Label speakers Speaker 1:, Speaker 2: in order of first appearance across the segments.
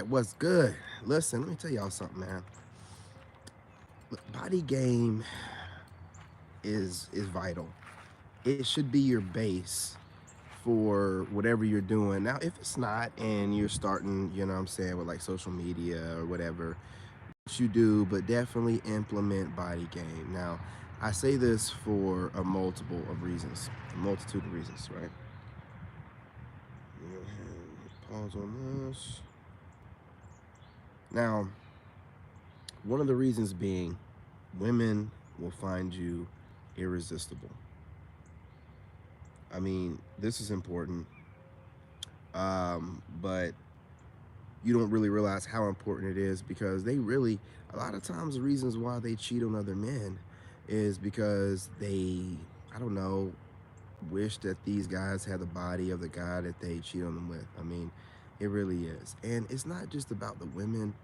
Speaker 1: What's good? Listen, let me tell y'all something, man. Body game is vital. It should be your base for whatever you're doing. Now, if it's not, and you're starting, you know what I'm saying, with like social media or whatever, you do, but definitely implement body game. Now, I say this for a multiple of reasons, a multitude of reasons, right? Pause on this. Now, one of the reasons being women will find you irresistible. I mean, this is important, but you don't really realize how important it is because they really, a lot of times, the reasons why they cheat on other men is because they, I don't know, wish that these guys had the body of the guy that they cheat on them with. I mean, it really is. And it's not just about the women,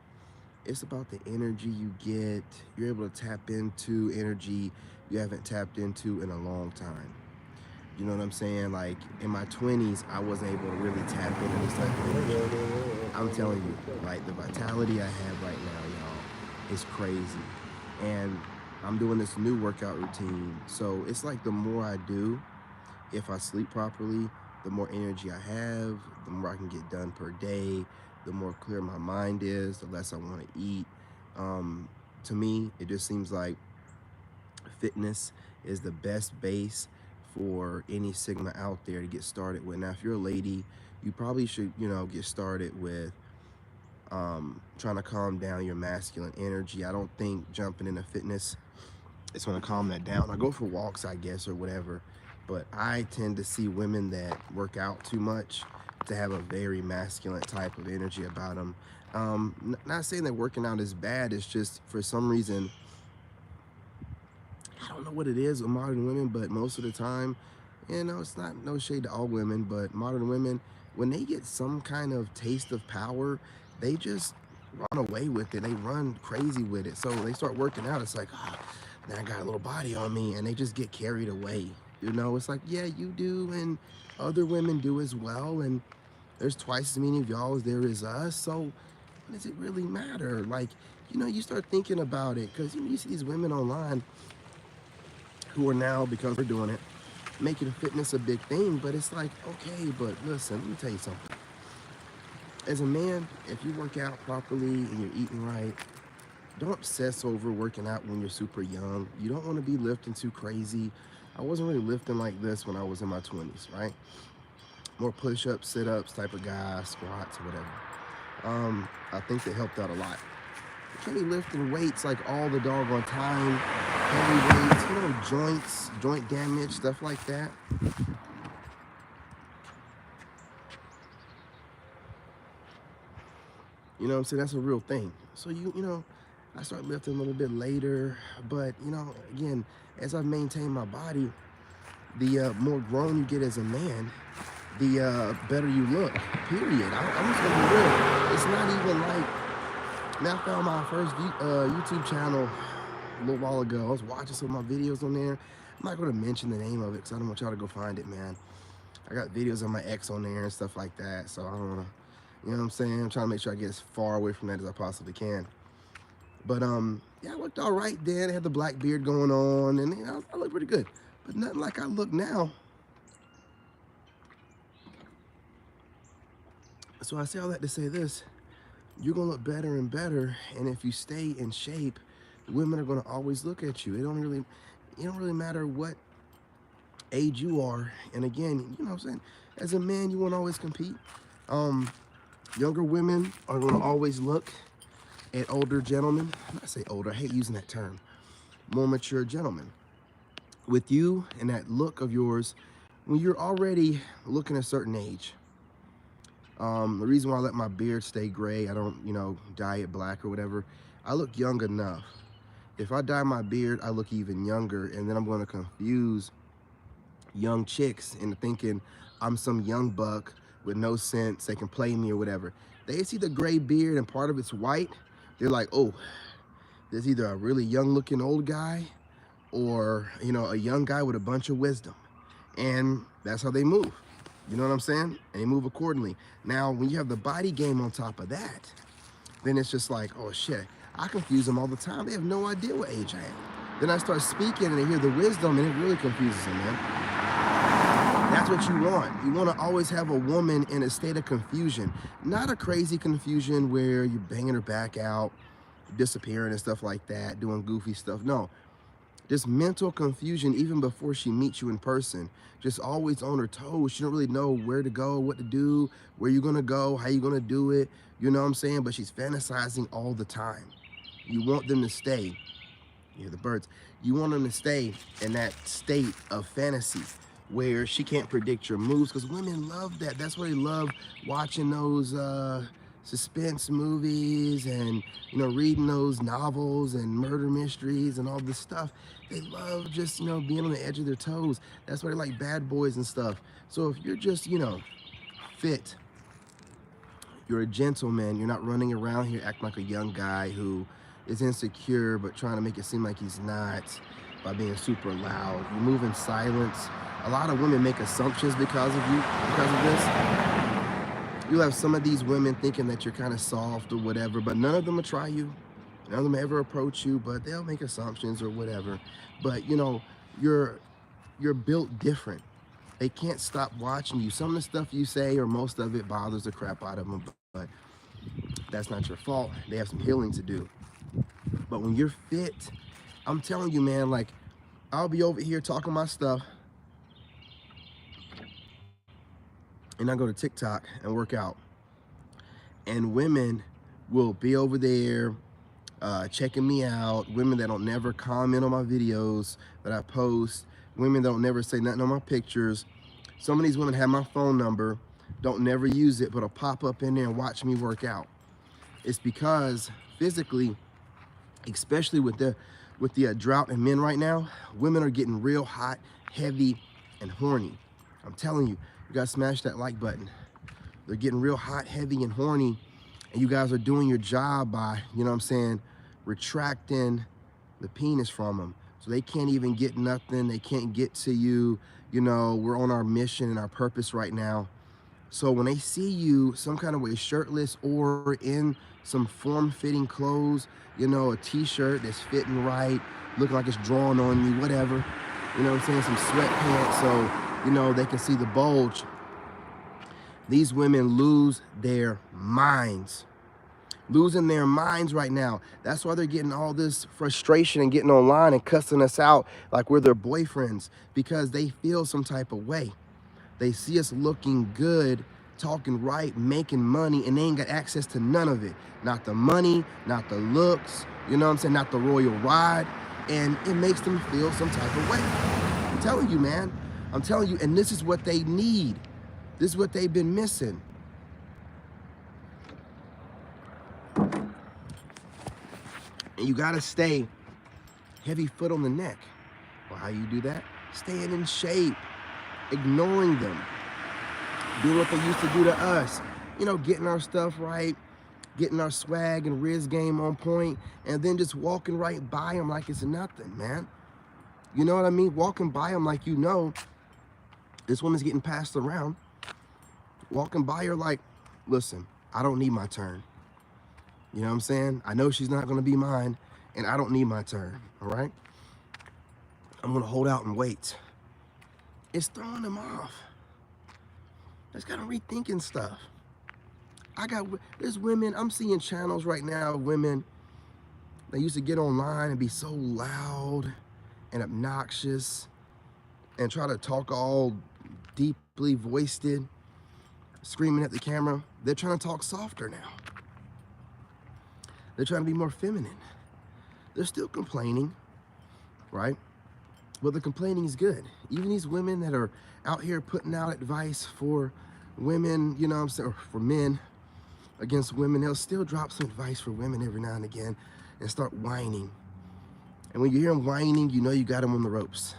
Speaker 1: it's about the energy you get. You're able to tap into energy you haven't tapped into in a long time. You know what I'm saying? Like in my 20s, I wasn't able to really tap into this type of energy. I'm telling you, like the vitality I have right now, y'all, is crazy. And I'm doing this new workout routine. So it's like the more I do, if I sleep properly, the more energy I have, the more I can get done per day, the more clear my mind is, the less I want to eat. To me, it just seems like fitness is the best base for any Sigma out there to get started with. Now, if you're a lady, you probably should, get started with trying to calm down your masculine energy. I don't think jumping into fitness is going to calm that down. I go for walks, I guess, or whatever, but I tend to see women that work out too much to have a very masculine type of energy about them. Not saying that working out is bad, it's just for some reason, I don't know what it is with modern women, but most of the time, it's not no shade to all women, but modern women, when they get some kind of taste of power, they just run away with it. They run crazy with it. So they start working out. It's like, now I got a little body on me, and they just get carried away. It's like, yeah, you do, and other women do as well. And there's twice as many of y'all as there is us. So what does it really matter? Like, you start thinking about it because you see these women online who are now, because we're doing it, making fitness a big thing. But it's like, okay, but listen, let me tell you something. As a man, if you work out properly and you're eating right, don't obsess over working out when you're super young. You don't want to be lifting too crazy. I wasn't really lifting like this when I was in my 20s, right? More push-ups, sit-ups type of guy, squats, whatever. I think that helped out a lot. You can't be lifting weights like all the doggone time, heavy weights, joints, joint damage, stuff like that. You know what I'm saying? That's a real thing. So I start lifting a little bit later, but again, as I maintain my body, the more grown you get as a man, the better you look. Period. I'm just gonna be real. It's not even like. Now I found my first YouTube channel a little while ago. I was watching some of my videos on there. I'm not gonna mention the name of it because I don't want y'all to go find it, man. I got videos of my ex on there and stuff like that, so I don't wanna, you know what I'm saying? I'm trying to make sure I get as far away from that as I possibly can. But yeah, I looked all right then. I had the black beard going on, and I looked pretty good. But nothing like I look now. So I say all that to say this: you're gonna look better and better, and if you stay in shape, women are gonna always look at you. It don't really matter what age you are. And again, you know what I'm saying? As a man, you wanna always compete. Um, Younger women are gonna always look at older gentlemen. I say older, I hate using that term. More mature gentlemen. With you and that look of yours, when you're already looking a certain age, the reason why I let my beard stay gray, I don't, dye it black or whatever, I look young enough. If I dye my beard, I look even younger, and then I'm going to confuse young chicks into thinking I'm some young buck with no sense, they can play me or whatever. They see the gray beard and part of it's white, they're like, oh, there's either a really young looking old guy or, a young guy with a bunch of wisdom. And that's how they move. You know what I'm saying? And they move accordingly. Now, when you have the body game on top of that, then it's just like, oh shit, I confuse them all the time. They have no idea what age I am. Then I start speaking and they hear the wisdom and it really confuses them, man. That's what you want. You want to always have a woman in a state of confusion, not a crazy confusion where you're banging her back out, disappearing and stuff like that, doing goofy stuff. No, just mental confusion even before she meets you in person. Just always on her toes. She don't really know where to go, what to do, where you're gonna go, how you're gonna do it. You know what I'm saying? But she's fantasizing all the time. You want them to stay. You hear the birds. You want them to stay in that state of fantasy where she can't predict your moves, because women love that. That's why they love watching those suspense movies and, you know, reading those novels and murder mysteries and all this stuff. They love just, you know, being on the edge of their toes. That's why they like Bad Boys and stuff. So if you're just, you know, fit, you're a gentleman, you're not running around here acting like a young guy who is insecure but trying to make it seem like he's not by being super loud. You move in silence. A lot of women make assumptions because of you, because of this. You'll have some of these women thinking that you're kind of soft or whatever, but none of them will try you. None of them ever approach you, but they'll make assumptions or whatever. But you know, you're built different. They can't stop watching you. Some of the stuff you say, or most of it, bothers the crap out of them, but that's not your fault. They have some healing to do. But when you're fit, I'm telling you, man, like, I'll be over here talking my stuff, and I go to TikTok and work out. And women will be over there checking me out. Women that don't never comment on my videos that I post. Women that don't never say nothing on my pictures. Some of these women have my phone number, don't never use it, but will pop up in there and watch me work out. It's because physically, especially with the drought in men right now, women are getting real hot, heavy, and horny. I'm telling you, you gotta smash that like button. They're getting real hot, heavy, and horny, and you guys are doing your job by, you know what I'm saying, retracting the penis from them. So they can't even get nothing, they can't get to you. You know, we're on our mission and our purpose right now. So when they see you some kind of way shirtless or in some form-fitting clothes, you know, a t-shirt that's fitting right, looking like it's drawn on you, whatever, you know what I'm saying, some sweatpants so, you know, they can see the bulge. These women lose their minds. Losing their minds right now. That's why they're getting all this frustration and getting online and cussing us out like we're their boyfriends, because they feel some type of way. They see us looking good, talking right, making money, and they ain't got access to none of it. Not the money, not the looks, you know what I'm saying, not the royal ride, and it makes them feel some type of way. I'm telling you, man. I'm telling you, and this is what they need. This is what they've been missing. And you gotta stay heavy foot on the neck. Well, how you do that? Staying in shape, ignoring them, doing what they used to do to us. You know, getting our stuff right, getting our swag and riz game on point, and then just walking right by them like it's nothing, man. You know what I mean? Walking by them like, you know, this woman's getting passed around. Walking by her like, listen, I don't need my turn. You know what I'm saying? I know she's not gonna be mine, and I don't need my turn, all right? I'm gonna hold out and wait. It's throwing them off. That's got them rethinking stuff. There's women, I'm seeing channels right now of women that used to get online and be so loud and obnoxious and try to talk all deeply voiced, screaming at the camera. They're trying to talk softer now. They're trying to be more feminine. They're still complaining, right? But the complaining is good. Even these women that are out here putting out advice for women, you know what I'm saying, or for men against women, they'll still drop some advice for women every now and again and start whining. And when you hear them whining, you know you got them on the ropes.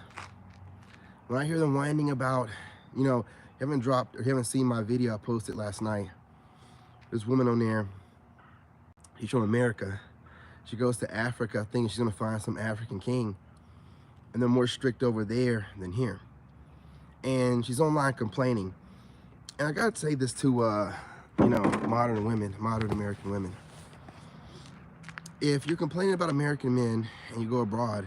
Speaker 1: When I hear them whining about, you know, haven't seen my video I posted last night. There's a woman on there. She's from America. She goes to Africa thinking she's gonna find some African king. And they're more strict over there than here. And she's online complaining. And I gotta say this to modern women, modern American women. If you're complaining about American men and you go abroad,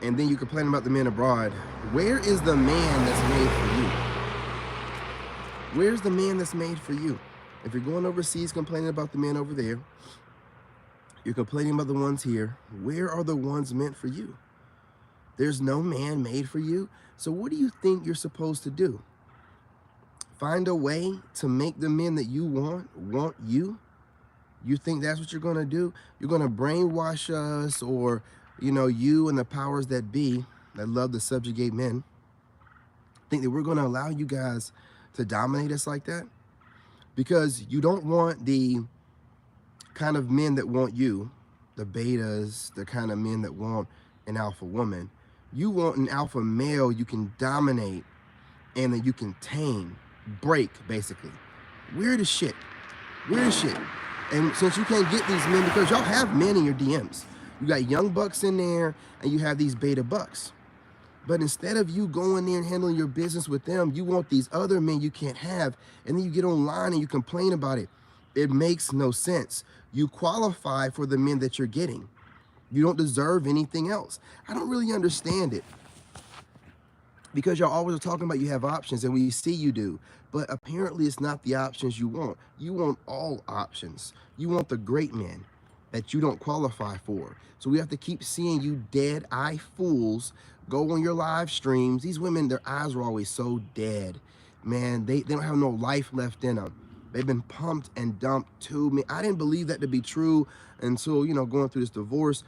Speaker 1: and then you complain about the men abroad, where is the man that's made for you? Where's the man that's made for you? If you're going overseas complaining about the men over there, you're complaining about the ones here, where are the ones meant for you? There's no man made for you. So what do you think you're supposed to do? Find a way to make the men that you want you? You think that's what you're going to do? You're going to brainwash us, or, you and the powers that be that love to subjugate men, think that we're going to allow you guys to dominate us like that? Because you don't want the kind of men that want you, the betas, the kind of men that want an alpha woman. You want an alpha male you can dominate and that you can tame, break, basically. Weird as shit. Weird as shit. And since you can't get these men, because y'all have men in your DMs, you got young bucks in there and you have these beta bucks. But instead of you going there and handling your business with them, you want these other men you can't have, and then you get online and you complain about it. It makes no sense. You qualify for the men that you're getting. You don't deserve anything else. I don't really understand it. Because y'all always are talking about you have options, and we see you do. But apparently it's not the options you want. You want all options. You want the great men that you don't qualify for. So we have to keep seeing you dead-eye fools go on your live streams. These women, their eyes are always so dead. Man, they don't have no life left in them. They've been pumped and dumped to me. I didn't believe that to be true until, going through this divorce.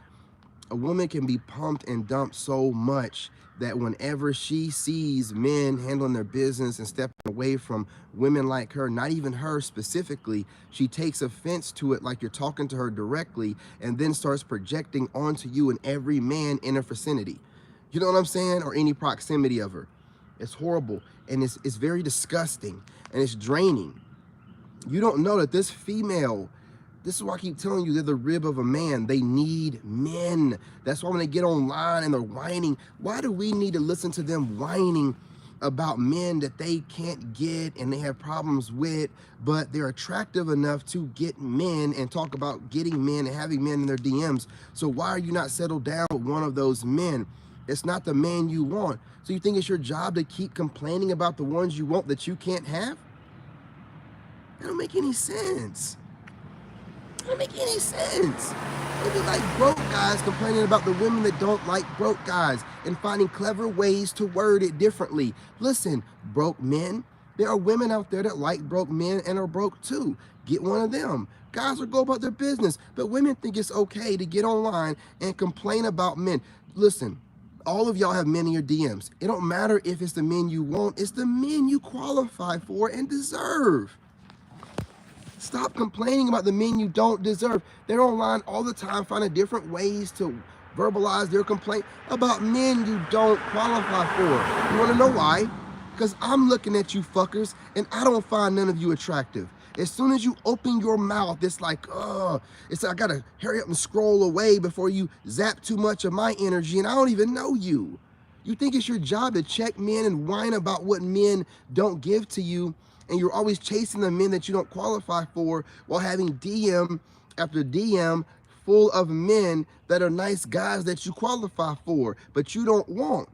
Speaker 1: A woman can be pumped and dumped so much that whenever she sees men handling their business and stepping away from women like her, not even her specifically, she takes offense to it like you're talking to her directly, and then starts projecting onto you and every man in her vicinity. You know what I'm saying? Or any proximity of her. It's horrible, and it's very disgusting, and it's draining. You don't know that this female, this is why I keep telling you, they're the rib of a man. They need men. That's why when they get online and they're whining, why do we need to listen to them whining about men that they can't get and they have problems with, but they're attractive enough to get men and talk about getting men and having men in their DMs? So why are you not settled down with one of those men? It's not the man you want. So you think it's your job to keep complaining about the ones you want that you can't have? That don't make any sense. Doesn't make any sense. It'd be like broke guys complaining about the women that don't like broke guys and finding clever ways to word it differently. Listen, broke men, there are women out there that like broke men and are broke too. Get one of them. Guys will go about their business, but women think it's okay to get online and complain about men. Listen, all of y'all have men in your DMs. It don't matter if it's the men you want, it's the men you qualify for and deserve. Stop complaining about the men you don't deserve. They're online all the time finding different ways to verbalize their complaint about men you don't qualify for. You want to know why? Because I'm looking at you fuckers and I don't find none of you attractive. As soon as you open your mouth, it's like, it's I gotta hurry up and scroll away before you zap too much of my energy, and I don't even know you. You think it's your job to check men and whine about what men don't give to you, and you're always chasing the men that you don't qualify for while having DM after DM full of men that are nice guys that you qualify for, but you don't want,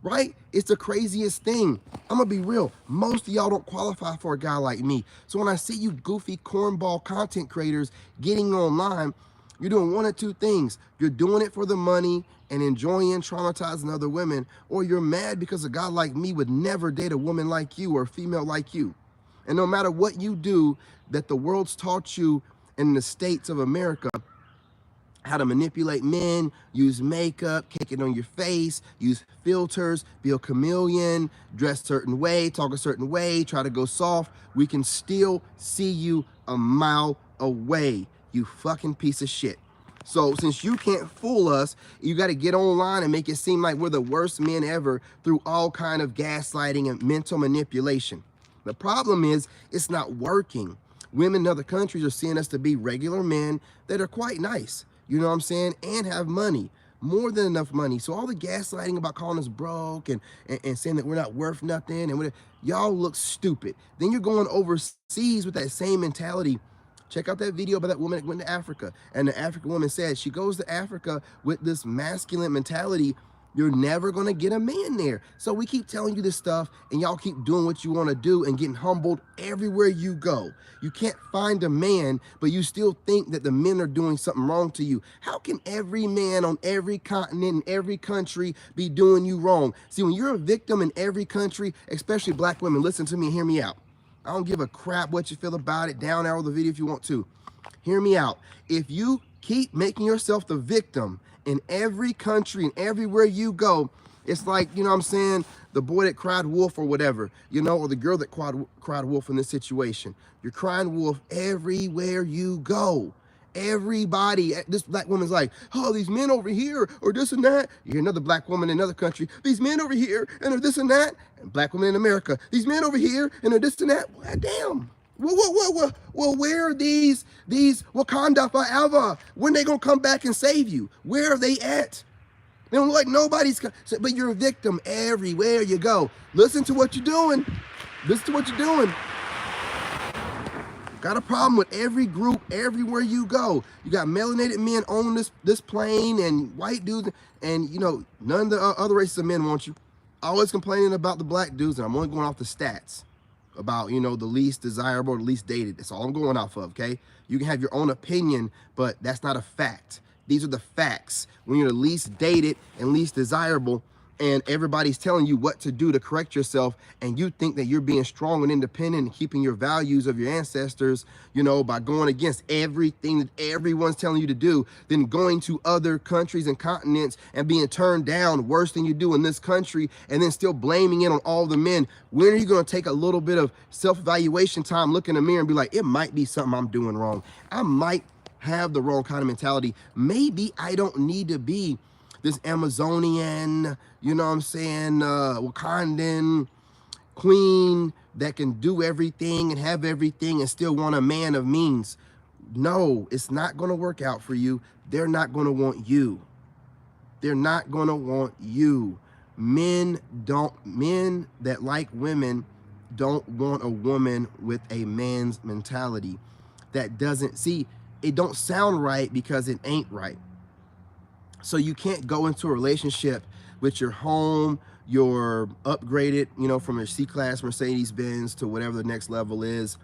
Speaker 1: right? It's the craziest thing. I'm gonna be real. Most of y'all don't qualify for a guy like me. So when I see you goofy cornball content creators getting online, you're doing one of two things. You're doing it for the money and enjoying traumatizing other women, or you're mad because a guy like me would never date a woman like you or a female like you. And no matter what you do that the world's taught you in the States of America, how to manipulate men, use makeup, cake it on your face, use filters, be a chameleon, dress a certain way, talk a certain way, try to go soft, we can still see you a mile away, you fucking piece of shit. So since you can't fool us, you got to get online and make it seem like we're the worst men ever through all kind of gaslighting and mental manipulation. The problem is it's not working. Women in other countries are seeing us to be regular men that are quite nice, you know what I'm saying, and have money. more than enough money. So all the gaslighting about calling us broke and saying that we're not worth nothing and y'all look stupid. Then you're going overseas with that same mentality. Check out that video about that woman that went to Africa. And the African woman said she goes to Africa with this masculine mentality. You're never going to get a man there. So we keep telling you this stuff and y'all keep doing what you want to do and getting humbled everywhere you go. You can't find a man, but you still think that the men are doing something wrong to you. How can every man on every continent in every country be doing you wrong? See, when you're a victim in every country, especially black women, listen to me and hear me out. I don't give a crap what you feel about it. Down arrow the video if you want to. Hear me out. If you keep making yourself the victim in every country and everywhere you go, it's like, you know what I'm saying, the boy that cried wolf or whatever, you know, or the girl that cried wolf in this situation. You're crying wolf everywhere you go. Everybody, this black woman's like, oh, these men over here or this and that. You hear another black woman in another country, these men over here and they're this and that. And black women in America, these men over here and they're this and that. Well, damn. Well, where are these Wakanda forever? When they gonna come back and save you? Where are they at? They don't look like nobody's, but you're a victim everywhere you go. Listen to what you're doing. Listen to what you're doing. Got a problem with every group, everywhere you go. You got melanated men on this plane and white dudes, and you know, none of the other races of men want you. Always complaining about the black dudes, and I'm only going off the stats about, you know, the least desirable, the least dated. That's all I'm going off of, okay? You can have your own opinion, but that's not a fact. These are the facts. When you're the least dated and least desirable, and everybody's telling you what to do to correct yourself, and you think that you're being strong and independent and keeping your values of your ancestors, you know, by going against everything that everyone's telling you to do, then going to other countries and continents and being turned down worse than you do in this country, and then still blaming it on all the men. When are you going to take a little bit of self-evaluation time, look in the mirror and be like, it might be something I'm doing wrong. I might have the wrong kind of mentality. Maybe I don't need to be this Amazonian, you know what I'm saying, Wakandan queen that can do everything and have everything and still want a man of means. No, it's not going to work out for you. They're not going to want you. They're not going to want you. Men that like women don't want a woman with a man's mentality. That doesn't, see, it don't sound right because it ain't right. So you can't go into a relationship with your home, your upgraded, you know, from your C-Class Mercedes-Benz to whatever the next level is,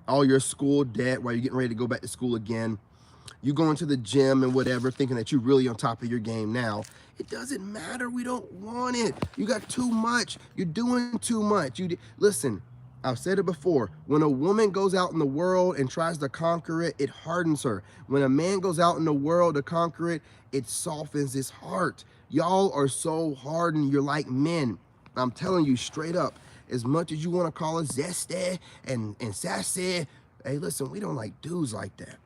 Speaker 1: all your school debt while you're getting ready to go back to school again. You go into the gym and whatever, thinking that you're really on top of your game now. It doesn't matter. We don't want it. You got too much. You're doing too much. Listen, I've said it before. When a woman goes out in the world and tries to conquer it, it hardens her. When a man goes out in the world to conquer it, it softens his heart. Y'all are so hardened. You're like men. I'm telling you straight up, as much as you want to call us zesty and sassy, hey, listen, we don't like dudes like that.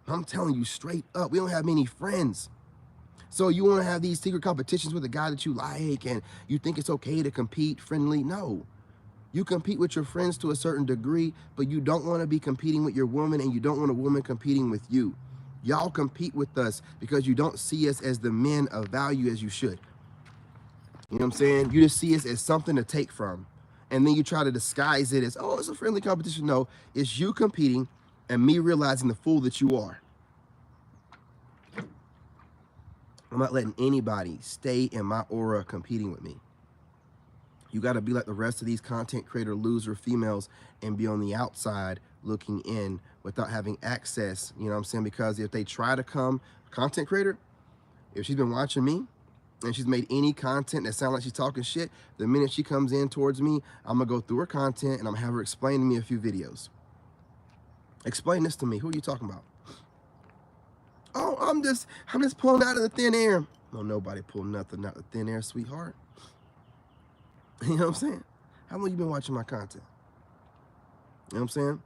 Speaker 1: I'm telling you straight up, we don't have many friends. So you want to have these secret competitions with a guy that you like and you think it's okay to compete friendly? No. You compete with your friends to a certain degree, but you don't want to be competing with your woman and you don't want a woman competing with you. Y'all compete with us because you don't see us as the men of value as you should. You know what I'm saying? You just see us as something to take from. And then you try to disguise it as, oh, it's a friendly competition. No, it's you competing and me realizing the fool that you are. I'm not letting anybody stay in my aura competing with me. You got to be like the rest of these content creator loser females and be on the outside looking in without having access, you know what I'm saying? Because if they try to come, content creator, if she's been watching me and she's made any content that sounds like she's talking shit, the minute she comes in towards me, I'm going to go through her content and I'm going to have her explain to me a few videos. Explain this to me. Who are you talking about? Oh, I'm just pulling out of the thin air. No, nobody pulled nothing out of the thin air, sweetheart. You know what I'm saying? How long you been watching my content? You know what I'm saying?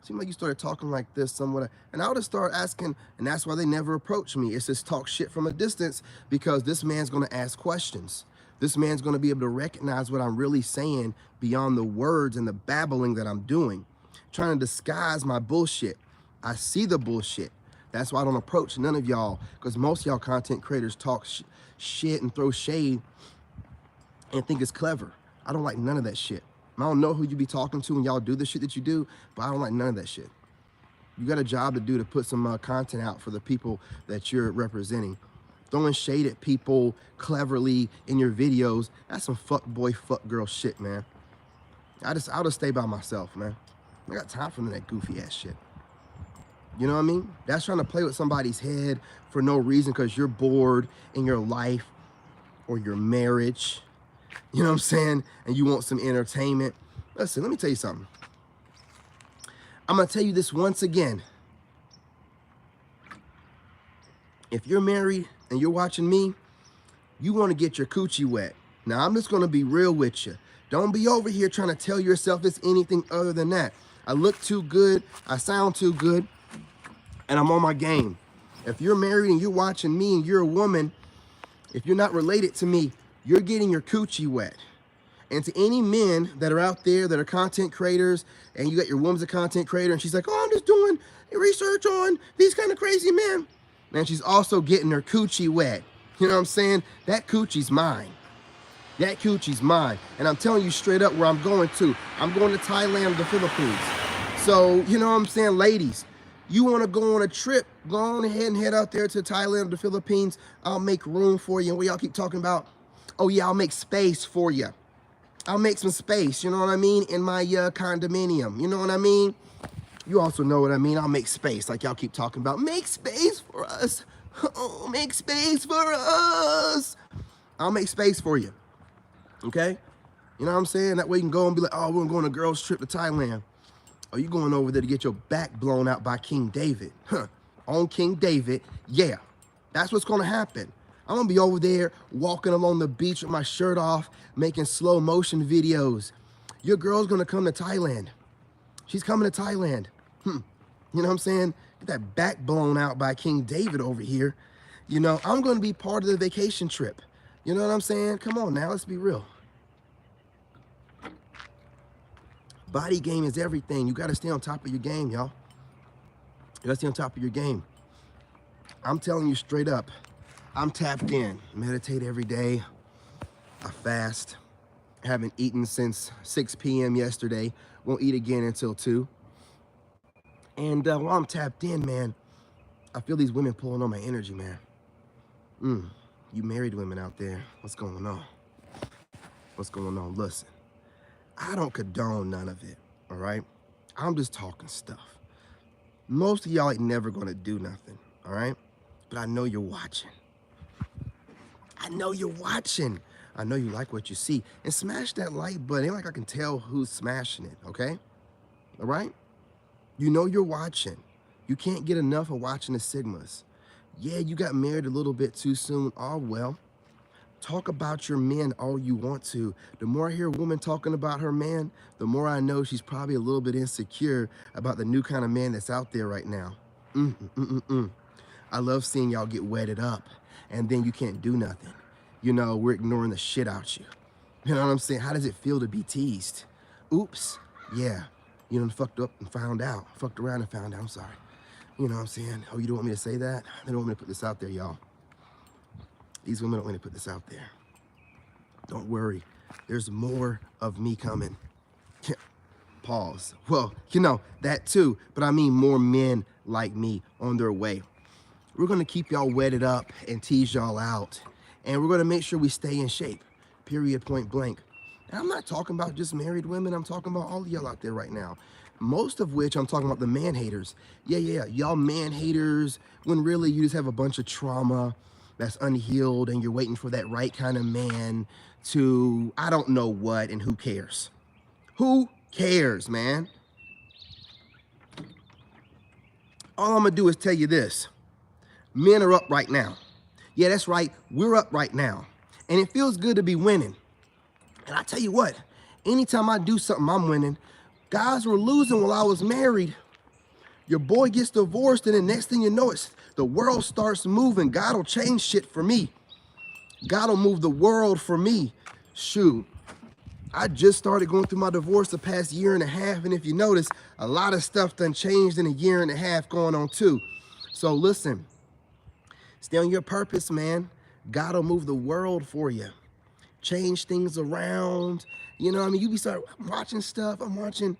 Speaker 1: Seemed like you started talking like this somewhat, and I would have started asking, and that's why they never approach me. It's just talk shit from a distance because this man's going to ask questions. This man's going to be able to recognize what I'm really saying beyond the words and the babbling that I'm doing. Trying to disguise my bullshit. I see the bullshit. That's why I don't approach none of y'all, because most of y'all content creators talk shit and throw shade and think it's clever. I don't like none of that shit. I don't know who you be talking to when y'all do the shit that you do, but I don't like none of that shit. You got a job to do to put some content out for the people that you're representing. Throwing shade at people cleverly in your videos, that's some fuck boy, fuck girl shit, man. I'll just stay by myself, man. I got time for that goofy ass shit. You know what I mean? That's trying to play with somebody's head for no reason because you're bored in your life or your marriage. You know what I'm saying? And you want some entertainment. Listen, let me tell you something. I'm going to tell you this once again. If you're married and you're watching me, you want to get your coochie wet. Now, I'm just going to be real with you. Don't be over here trying to tell yourself it's anything other than that. I look too good. I sound too good. And I'm on my game. If you're married and you're watching me and you're a woman, if you're not related to me, you're getting your coochie wet. And to any men that are out there that are content creators, and you got your woman's a content creator, and she's like, oh, I'm just doing research on these kind of crazy men. Man, she's also getting her coochie wet. You know what I'm saying? That coochie's mine. That coochie's mine. And I'm telling you straight up where I'm going to. I'm going to Thailand or the Philippines. So, you know what I'm saying, ladies, you want to go on a trip, go on ahead and head out there to Thailand or the Philippines. I'll make room for you. And we all keep talking about, oh yeah, I'll make space for you. I'll make some space, you know what I mean, in my condominium. You know what I mean? You also know what I mean. I'll make space, like y'all keep talking about. Make space for us. Oh, make space for us. I'll make space for you. Okay? You know what I'm saying? That way you can go and be like, oh, we're going on a girls trip to Thailand. Are you going over there to get your back blown out by King David? Huh. On King David, yeah. That's what's going to happen. I'm going to be over there walking along the beach with my shirt off, making slow motion videos. Your girl's going to come to Thailand. She's coming to Thailand. You know what I'm saying? Get that back blown out by King David over here. You know, I'm going to be part of the vacation trip. You know what I'm saying? Come on now, let's be real. Body game is everything. You got to stay on top of your game, y'all. You got to stay on top of your game. I'm telling you straight up, I'm tapped in. Meditate every day. I fast. Haven't eaten since 6 p.m. yesterday. Won't eat again until 2. And while I'm tapped in, man, I feel these women pulling on my energy, man. You married women out there, what's going on? What's going on? Listen, I don't condone none of it, all right? I'm just talking stuff. Most of y'all ain't never gonna do nothing, all right? But I know you're watching. I know you're watching. I know you like what you see. And smash that like button. Ain't like I can tell who's smashing it, okay? All right? You know you're watching. You can't get enough of watching the Sigmas. Yeah, you got married a little bit too soon. Oh, well. Talk about your men all you want to. The more I hear a woman talking about her man, the more I know she's probably a little bit insecure about the new kind of man that's out there right now. I love seeing y'all get wetted up, and then you can't do nothing. You know, we're ignoring the shit out you. You know what I'm saying? How does it feel to be teased? Oops. Yeah. You know, fucked up and found out. Fucked around and found out. I'm sorry. You know what I'm saying? Oh, you don't want me to say that? They don't want me to put this out there, y'all. These women don't want me to put this out there. Don't worry. There's more of me coming. Pause. Well, you know, that too. But I mean more men like me on their way. We're going to keep y'all wetted up and tease y'all out. And we're going to make sure we stay in shape. Period, point blank. And I'm not talking about just married women. I'm talking about all of y'all out there right now. Most of which I'm talking about the man haters. Yeah. Y'all man haters when really you just have a bunch of trauma that's unhealed and you're waiting for that right kind of man to, I don't know what, and who cares? Who cares, man? All I'm going to do is tell you this. Men are up right now. Yeah, that's right. We're up right now. And it feels good to be winning. And I tell you what, anytime I do something, I'm winning. Guys were losing while I was married. Your boy gets divorced, and the next thing you know, the world starts moving. God will change shit for me. God will move the world for me. Shoot, I just started going through my divorce the past 1.5 years, and if you notice, a lot of stuff done changed in a 1.5 years going on too. So listen, stay on your purpose, man. God will move the world for you. Change things around. You know what I mean? You be start watching stuff. I'm watching,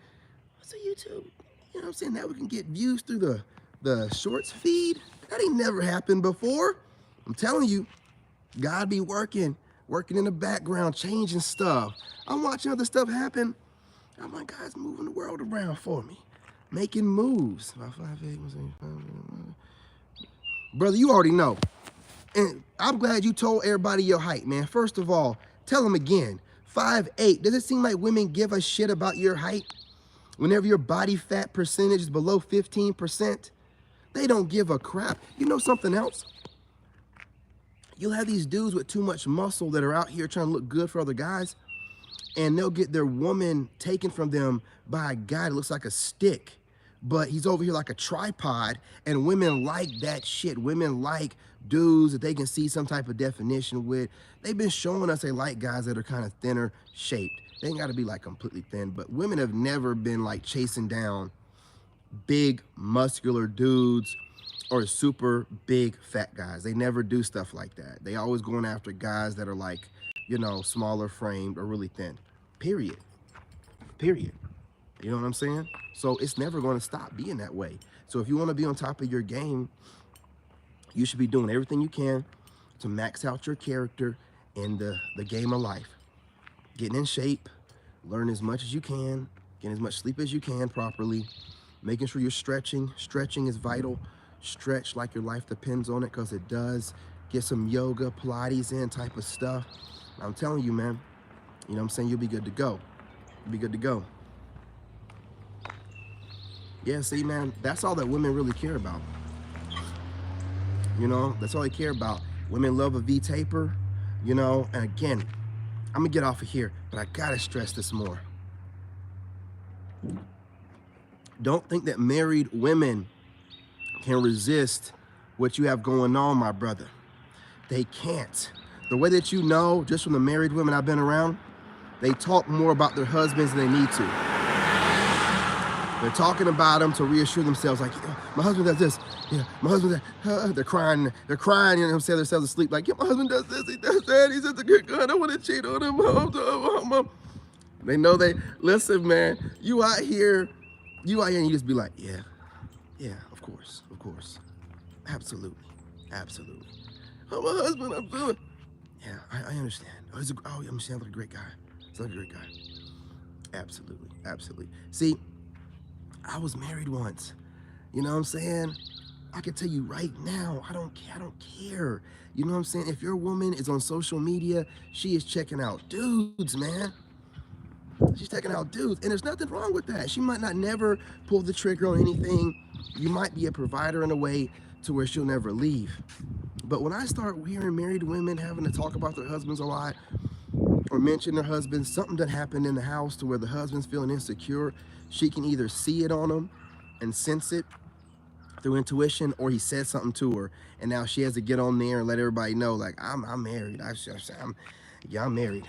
Speaker 1: what's a YouTube? You know what I'm saying? Now we can get views through the shorts feed. That ain't never happened before. I'm telling you, God be working in the background, changing stuff. I'm watching other stuff happen. I'm like, God's moving the world around for me, making moves. Brother, you already know. And I'm glad you told everybody your height, man. First of all, tell them again. 5'8". Does it seem like women give a shit about your height? Whenever your body fat percentage is below 15%, they don't give a crap. You know something else? You'll have these dudes with too much muscle that are out here trying to look good for other guys, and they'll get their woman taken from them by a guy that looks like a stick, but he's over here like a tripod, and women like that shit. Women like dudes that they can see some type of definition with. They've been showing us they like guys that are kind of thinner shaped. They ain't got to be like completely thin, but women have never been like chasing down big muscular dudes or super big fat guys. They never do stuff like that. They always going after guys that are like, you know, smaller framed or really thin. Period. Period. You know what I'm saying? So it's never going to stop being that way. So if you want to be on top of your game, you should be doing everything you can to max out your character in the game of life. Getting in shape, learn as much as you can, getting as much sleep as you can properly, making sure you're stretching. Stretching is vital. Stretch like your life depends on it, because it does. Get some yoga, Pilates in type of stuff. I'm telling you, man, you know what I'm saying? You'll be good to go. You'll be good to go. Yeah, see, man, that's all that women really care about. You know, that's all they care about. Women love a V-taper, you know, and again, I'm gonna get off of here, but I gotta stress this more. Don't think that married women can resist what you have going on, my brother. They can't. The way that you know, just from the married women I've been around, they talk more about their husbands than they need to. They're talking about them to reassure themselves, like, yeah, my husband does this. Yeah, my husband does, they're crying, you know what I'm saying, themselves asleep, like, yeah, my husband does this, he does that, he's such a good guy, I don't want to cheat on him. They know listen, man, you out here and you just be like, yeah, of course, absolutely. Oh, my husband, I'm doing. Yeah, I understand. Oh, I'm saying, like a great guy. He's like a great guy. Absolutely. See, I was married once. You know what I'm saying? I can tell you right now, I don't care. You know what I'm saying? If your woman is on social media, she is checking out dudes, man. She's checking out dudes, and there's nothing wrong with that. She might not never pull the trigger on anything. You might be a provider in a way to where she'll never leave. But when I start hearing married women having to talk about their husbands a lot, or mention their husbands, something that happened in the house to where the husband's feeling insecure, she can either see it on him and sense it through intuition, or he said something to her, and now she has to get on there and let everybody know, like, I'm married. I'm married.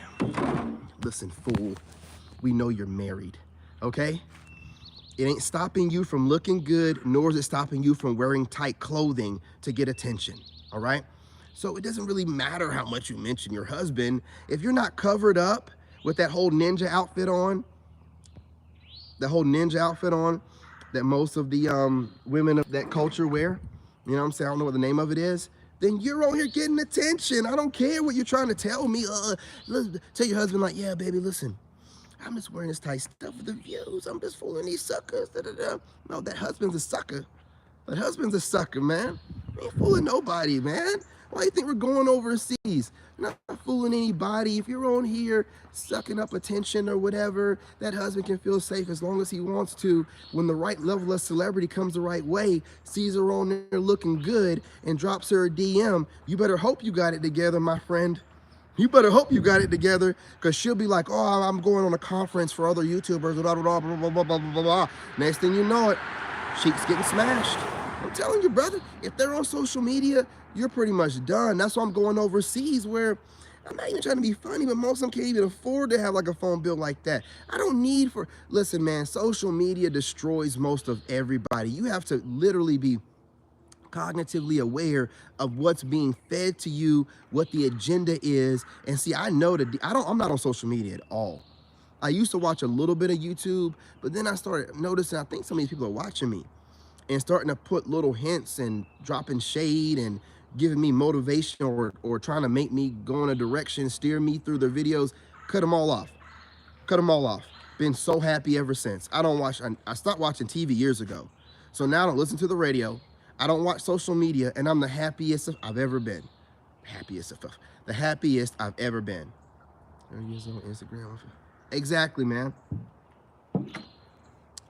Speaker 1: Listen, fool, we know you're married, okay? It ain't stopping you from looking good, nor is it stopping you from wearing tight clothing to get attention, all right? So it doesn't really matter how much you mention your husband. If you're not covered up with that whole ninja outfit on, that most of the women of that culture wear, you know what I'm saying? I don't know what the name of it is. Then you're on here getting attention. I don't care what you're trying to tell me. Tell your husband, like, yeah, baby, listen, I'm just wearing this tight stuff for the views. I'm just fooling these suckers. No, that husband's a sucker. That husband's a sucker, man. I ain't fooling nobody, man. Why do you think we're going overseas? You're not fooling anybody. If you're on here sucking up attention or whatever, that husband can feel safe as long as he wants to. When the right level of celebrity comes the right way, sees her on there looking good, and drops her a DM, you better hope you got it together, my friend. You better hope you got it together, because she'll be like, oh, I'm going on a conference for other YouTubers, blah, blah, blah, blah, blah, blah, blah, blah. Next thing you know it, cheeks getting smashed. I'm telling you, brother, if they're on social media, you're pretty much done. That's why I'm going overseas, where I'm not even trying to be funny, but most of them can't even afford to have like a phone bill like that. I don't need listen, man, social media destroys most of everybody. You have to literally be cognitively aware of what's being fed to you, what the agenda is. And see, I know that I'm not on social media at all. I used to watch a little bit of YouTube, but then I started noticing, I think some of these people are watching me and starting to put little hints and dropping shade and giving me motivation, or trying to make me go in a direction, steer me through their videos. Cut them all off. Cut them all off. Been so happy ever since. I stopped watching TV years ago. So now I don't listen to the radio. I don't watch social media, and I'm the happiest I've ever been. The happiest I've ever been. 30 years on Instagram. Exactly, man.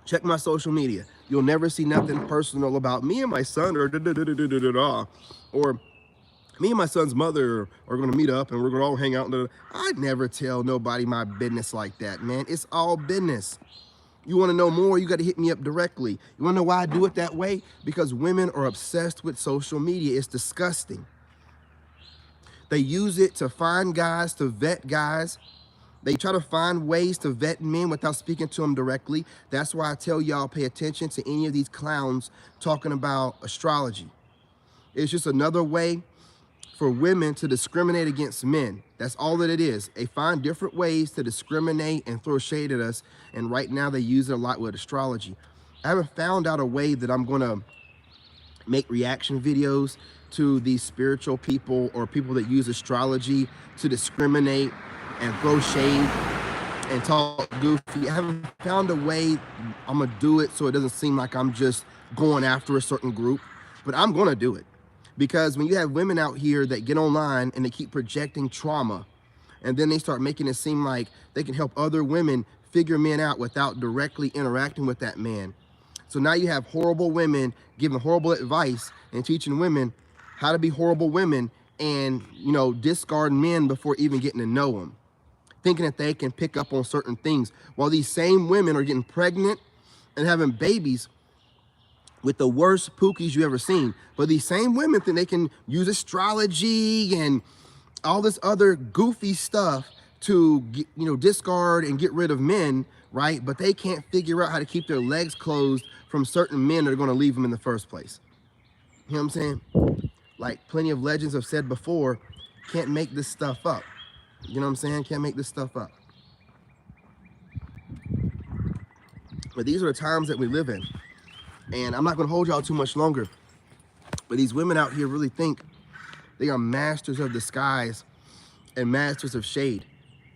Speaker 1: Check my social media. You'll never see nothing personal about me and my son, or me and my son's mother are going to meet up and we're going to all hang out. I'd never tell nobody my business like that, man. It's all business. You want to know more, you got to hit me up directly. You want to know why I do it that way? Because women are obsessed with social media. It's disgusting. They use it to find guys, to vet guys. They try to find ways to vet men without speaking to them directly. That's why I tell y'all, pay attention to any of these clowns talking about astrology. It's just another way for women to discriminate against men. That's all that it is. They find different ways to discriminate and throw shade at us, and right now they use it a lot with astrology. I haven't found out a way that I'm gonna make reaction videos to these spiritual people or people that use astrology to discriminate and throw shade and talk goofy. I haven't found a way I'm gonna do it so it doesn't seem like I'm just going after a certain group, but I'm gonna do it. Because when you have women out here that get online and they keep projecting trauma, and then they start making it seem like they can help other women figure men out without directly interacting with that man. So now you have horrible women giving horrible advice and teaching women how to be horrible women, and, you know, discard men before even getting to know them, thinking that they can pick up on certain things, while these same women are getting pregnant and having babies with the worst pookies you ever seen. But these same women think they can use astrology and all this other goofy stuff to get, you know, discard and get rid of men, right? But they can't figure out how to keep their legs closed from certain men that are going to leave them in the first place. You know what I'm saying? Like plenty of legends have said before, can't make this stuff up. You know what I'm saying? Can't make this stuff up. But these are the times that we live in. And I'm not going to hold y'all too much longer. But these women out here really think they are masters of disguise and masters of shade.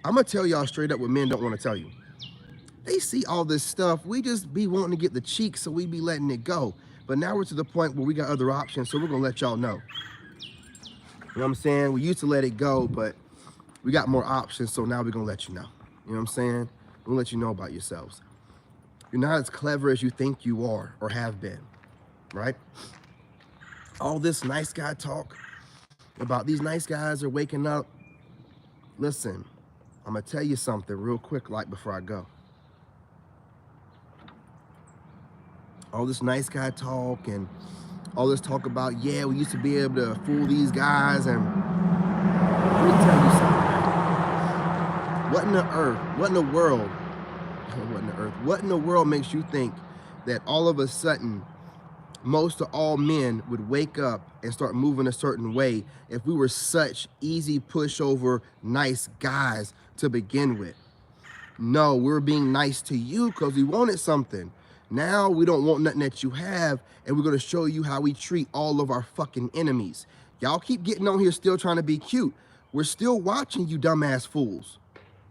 Speaker 1: I'm going to tell y'all straight up what men don't want to tell you. They see all this stuff. We just be wanting to get the cheeks, so we be letting it go. But now we're to the point where we got other options, so we're going to let y'all know. You know what I'm saying? We used to let it go, but we got more options, so now we're going to let you know. You know what I'm saying? We're going to let you know about yourselves. You're not as clever as you think you are or have been, right? All this nice guy talk about these nice guys are waking up. Listen, I'm going to tell you something real quick, like before I go. All this nice guy talk and all this talk about, yeah, we used to be able to fool these guys, and let me tell you something. What in the earth, what in the world, what in the world makes you think that all of a sudden most of all men would wake up and start moving a certain way if we were such easy pushover nice guys to begin with? No, we're being nice to you because we wanted something. Now we don't want nothing that you have, and we're going to show you how we treat all of our fucking enemies. Y'all keep getting on here still trying to be cute. We're still watching you dumbass fools.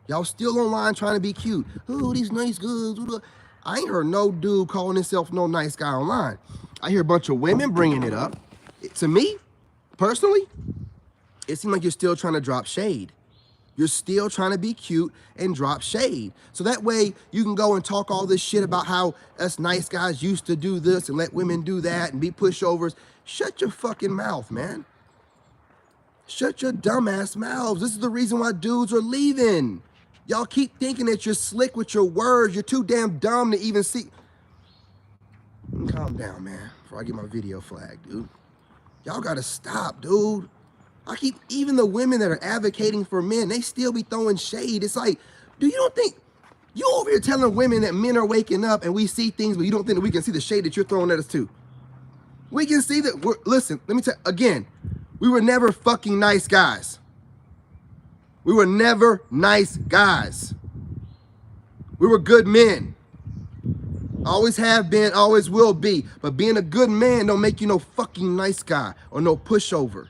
Speaker 1: Y'all still online trying to be cute. Oh, these nice guys. I ain't heard no dude calling himself no nice guy online. I hear a bunch of women bringing it up. To me, personally, it seems like you're still trying to drop shade. You're still trying to be cute and drop shade. So that way you can go and talk all this shit about how us nice guys used to do this and let women do that and be pushovers. Shut your fucking mouth, man. Shut your dumbass mouths. This is the reason why dudes are leaving. Y'all keep thinking that you're slick with your words. You're too damn dumb to even see. Calm down, man, before I get my video flagged, dude. Y'all gotta stop, dude. Even the women that are advocating for men, they still be throwing shade. It's like, dude, you don't think, you over here telling women that men are waking up and we see things, but you don't think that we can see the shade that you're throwing at us too? We can see that. Listen, let me tell you again. We were never fucking nice guys. We were never nice guys. We were good men. Always have been, always will be. But being a good man don't make you no fucking nice guy or no pushover.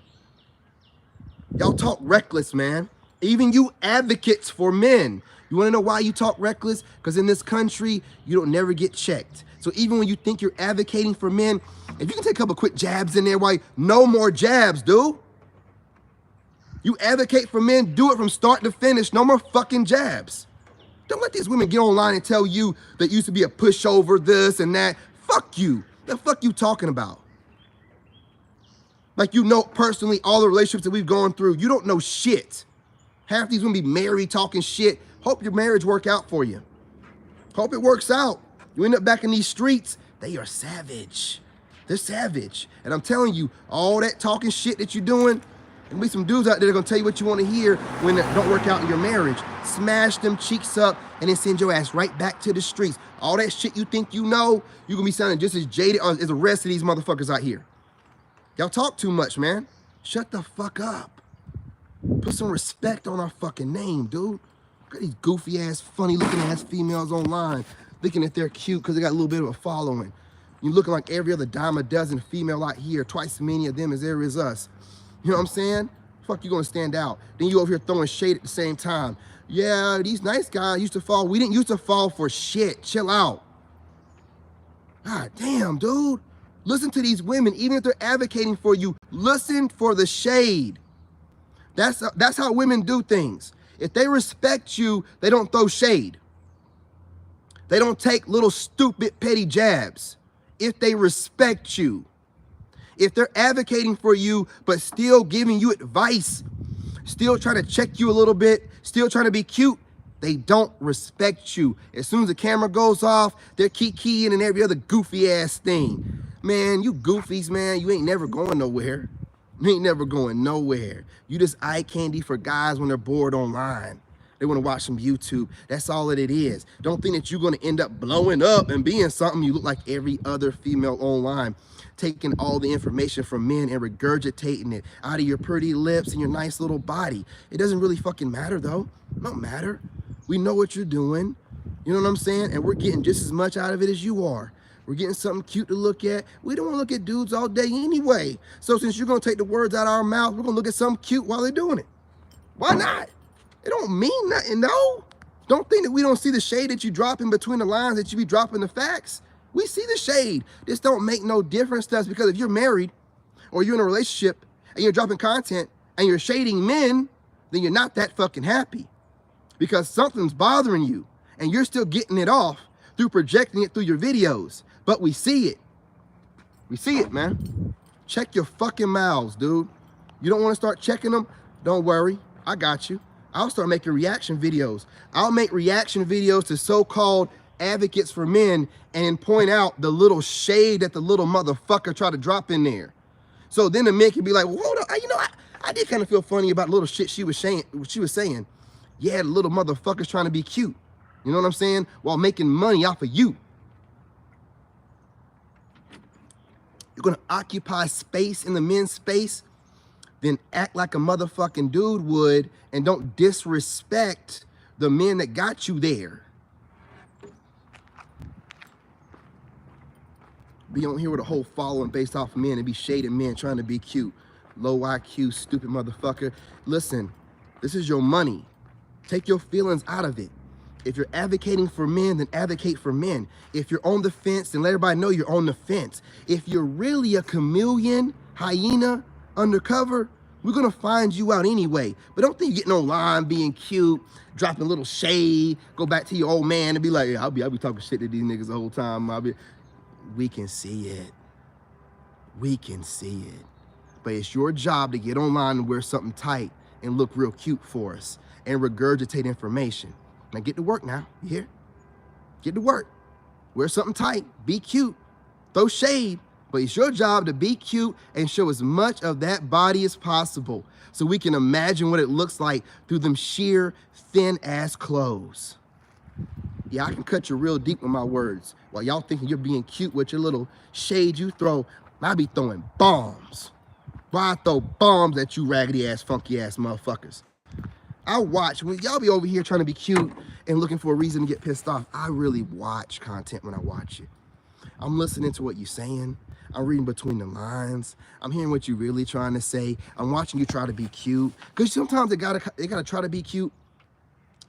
Speaker 1: Y'all talk reckless, man. Even you advocates for men. You want to know why you talk reckless? Because in this country, you don't never get checked. So even when you think you're advocating for men, if you can take a couple quick jabs in there, why? No more jabs, dude. You advocate for men, do it from start to finish. No more fucking jabs. Don't let these women get online and tell you that you used to be a pushover, this and that. Fuck you. The fuck you talking about? Like you know personally all the relationships that we've gone through. You don't know shit. Half these women be married talking shit. Hope your marriage work out for you. Hope it works out. You end up back in these streets. They are savage. They're savage. And I'm telling you, all that talking shit that you're doing, there'll be some dudes out there that are gonna tell you what you want to hear when it don't work out in your marriage. Smash them cheeks up and then send your ass right back to the streets. All that shit you think you know, you're gonna be sounding just as jaded as the rest of these motherfuckers out here. Y'all talk too much, man. Shut the fuck up. Put some respect on our fucking name, dude. Look at these goofy ass, funny looking ass females online thinking that they're cute because they got a little bit of a following. You looking like every other dime a dozen female out here, twice as many of them as there is us. You know what I'm saying? Fuck, you gonna stand out. Then you over here throwing shade at the same time. Yeah, these nice guys used to fall. We didn't used to fall for shit. Chill out. God damn, dude. Listen to these women, even if they're advocating for you, listen for the shade. That's how women do things. If they respect you, they don't throw shade. They don't take little stupid petty jabs. If they respect you. If they're advocating for you, but still giving you advice, still trying to check you a little bit, still trying to be cute, they don't respect you. As soon as the camera goes off, they're keying and every other goofy ass thing. Man, you goofies, man, you ain't never going nowhere. You ain't never going nowhere. You just eye candy for guys when they're bored online. They want to watch some YouTube. That's all that it is. Don't think that you're going to end up blowing up and being something. You look like every other female online, taking all the information from men and regurgitating it out of your pretty lips and your nice little body. It doesn't really fucking matter, though. It don't matter. We know what you're doing. You know what I'm saying? And we're getting just as much out of it as you are. We're getting something cute to look at. We don't want to look at dudes all day anyway. So since you're going to take the words out of our mouth, we're going to look at something cute while they're doing it. Why not? It don't mean nothing, no. Don't think that we don't see the shade that you drop in between the lines, that you be dropping the facts. We see the shade. This don't make no difference to us, because if you're married or you're in a relationship and you're dropping content and you're shading men, then you're not that fucking happy, because something's bothering you and you're still getting it off through projecting it through your videos. But we see it. We see it, man. Check your fucking mouths, dude. You don't want to start checking them? Don't worry. I got you. I'll start making reaction videos. I'll make reaction videos to so-called advocates for men and point out the little shade that the little motherfucker tried to drop in there. So then the men can be like, well, hold on, you know, I did kind of feel funny about the little shit she was saying. Yeah, the little motherfucker's trying to be cute. You know what I'm saying? While making money off of you. You're gonna occupy space in the men's space, then act like a motherfucking dude would and don't disrespect the men that got you there. Be on here with a whole following based off of men and be shading men trying to be cute. Low IQ, stupid motherfucker. Listen, this is your money. Take your feelings out of it. If you're advocating for men, then advocate for men. If you're on the fence, then let everybody know you're on the fence. If you're really a chameleon, hyena, undercover, we're gonna find you out anyway. But don't think you're getting online, being cute, dropping a little shade, go back to your old man and be like, yeah, I'll be talking shit to these niggas the whole time. We can see it. We can see it. But it's your job to get online and wear something tight and look real cute for us and regurgitate information. Now get to work now, you hear? Get to work. Wear something tight, be cute, throw shade, but it's your job to be cute and show as much of that body as possible so we can imagine what it looks like through them sheer, thin-ass clothes. Yeah, I can cut you real deep with my words while y'all thinking you're being cute with your little shade you throw. I be throwing bombs. Why I throw bombs at you raggedy ass, funky ass motherfuckers. I watch, when y'all be over here trying to be cute and looking for a reason to get pissed off, I really watch content when I watch it. I'm listening to what you're saying. I'm reading between the lines. I'm hearing what you're really trying to say. I'm watching you try to be cute. Because sometimes they gotta try to be cute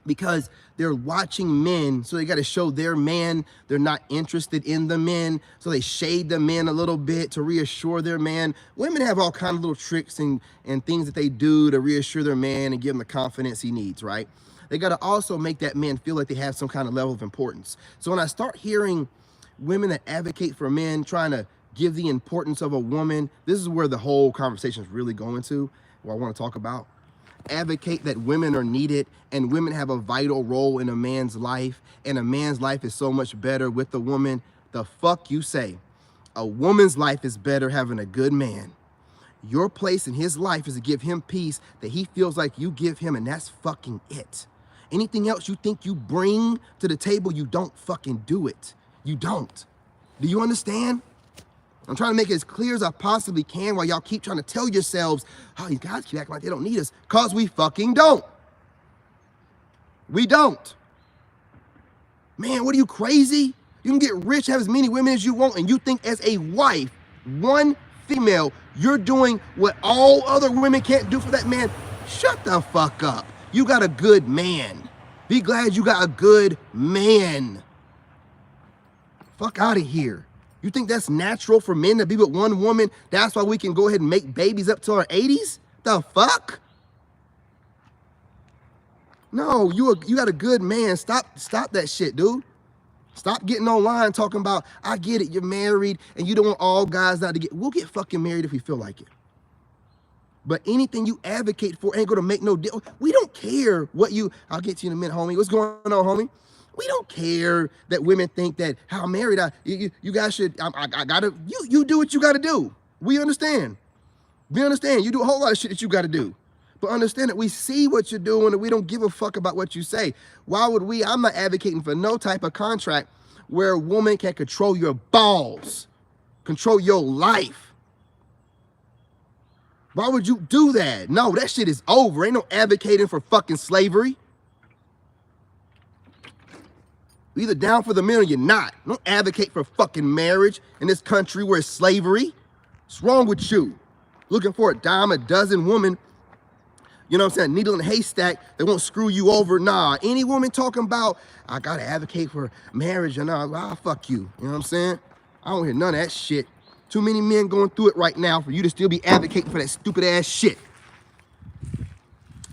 Speaker 1: because they're watching men, so they got to show their man they're not interested in the men, so they shade the men a little bit to reassure their man. Women have all kinds of little tricks and things that they do to reassure their man and give him the confidence he needs, right? They got to also make that man feel like they have some kind of level of importance. So when I start hearing women that advocate for men trying to give the importance of a woman, this is where the whole conversation is really going to, what I want to talk about. Advocate that women are needed and women have a vital role in a man's life, and a man's life is so much better with the woman. The fuck you say? A woman's life is better having a good man. Your place in his life is to give him peace that he feels like you give him, and that's fucking it. Anything else you think you bring to the table, you don't fucking do it. You don't. Do you understand? I'm trying to make it as clear as I possibly can while y'all keep trying to tell yourselves, oh, these guys keep acting like they don't need us, because we fucking don't. We don't. Man, what are you, crazy? You can get rich, have as many women as you want, and you think as a wife, one female, you're doing what all other women can't do for that man. Shut the fuck up. You got a good man. Be glad you got a good man. Fuck out of here. You think that's natural for men to be with one woman? That's why we can go ahead and make babies up to our 80s? The fuck? No, you got a good man. Stop that shit, dude. Stop getting online talking about, I get it, you're married and you don't want all guys not to get, we'll get fucking married if we feel like it. But anything you advocate for ain't gonna make no deal. We don't care what you, I'll get to you in a minute, homie. What's going on, homie? We don't care that women think that how married you guys should, I gotta, you do what you gotta do. We understand. We understand. You do a whole lot of shit that you gotta do. But understand that we see what you're doing and we don't give a fuck about what you say. Why would we? I'm not advocating for no type of contract where a woman can control your balls, control your life. Why would you do that? No, that shit is over. Ain't no advocating for fucking slavery. You're either down for the men or you're not. Don't advocate for fucking marriage in this country where it's slavery. What's wrong with you? Looking for a dime a dozen woman, you know what I'm saying, needle in a haystack that won't screw you over. Nah, any woman talking about, I gotta advocate for marriage and I'll fuck you. You know what I'm saying? I don't hear none of that shit. Too many men going through it right now for you to still be advocating for that stupid ass shit.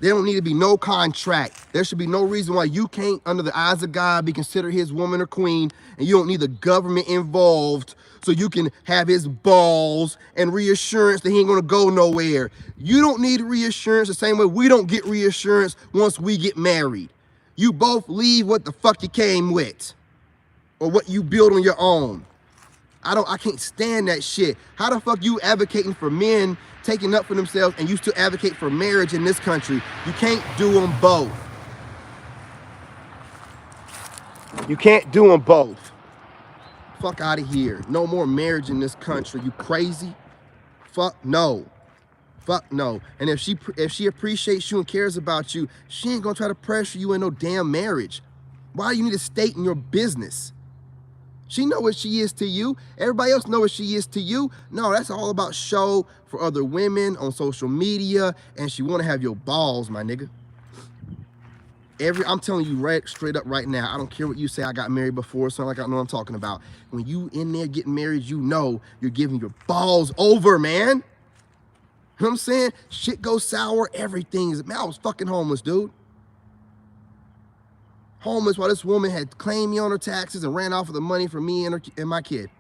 Speaker 1: There don't need to be no contract. There should be no reason why you can't, under the eyes of God, be considered his woman or queen, and you don't need the government involved so you can have his balls and reassurance that he ain't gonna go nowhere. You don't need reassurance the same way we don't get reassurance once we get married. You both leave what the fuck you came with or what you build on your own. I can't stand that shit. How the fuck you advocating for men taking up for themselves and you still advocate for marriage in this country? You can't do them both. You can't do them both. Fuck out of here. No more marriage in this country. You crazy? Fuck no. Fuck no. And if she appreciates you and cares about you, she ain't gonna try to pressure you in no damn marriage. Why do you need to state in your business? She know what she is to you. Everybody else know what she is to you. No, that's all about show for other women on social media, and she want to have your balls, my nigga. I'm telling you right straight up right now, I don't care what you say, I got married before, so like I know what I'm talking about. When you in there getting married, you know you're giving your balls over, man. You know what I'm saying? Shit goes sour, everything is, man, I was fucking homeless, dude. Homeless while this woman had claimed me on her taxes and ran off with the money for me and my kid.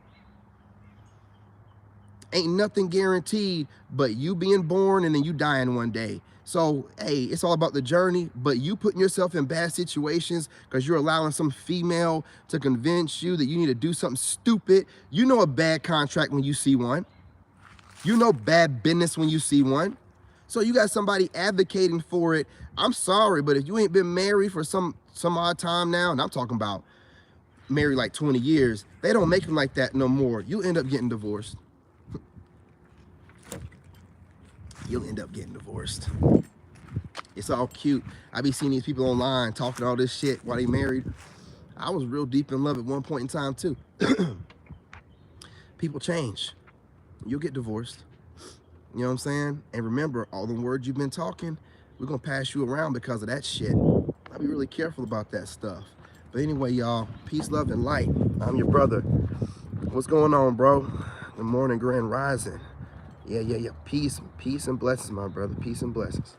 Speaker 1: Ain't nothing guaranteed but you being born and then you dying one day. So, hey, it's all about the journey, but you putting yourself in bad situations because you're allowing some female to convince you that you need to do something stupid. You know a bad contract when you see one. You know bad business when you see one. So you got somebody advocating for it. I'm sorry, but if you ain't been married for some odd time now, and I'm talking about married like 20 years, they don't make them like that no more. You end up getting divorced. you'll end up getting divorced. It's all cute. I be seeing these people online talking all this shit while they married. I was real deep in love at one point in time too. People change. You'll get divorced. You know what I'm saying? And remember, all the words you've been talking, we're gonna pass you around because of that shit. I'll be really careful about that stuff. But anyway, y'all, peace, love, and light. I'm your brother. What's going on, bro? Good morning, grand rising. Yeah. Peace and blessings, my brother. Peace and blessings.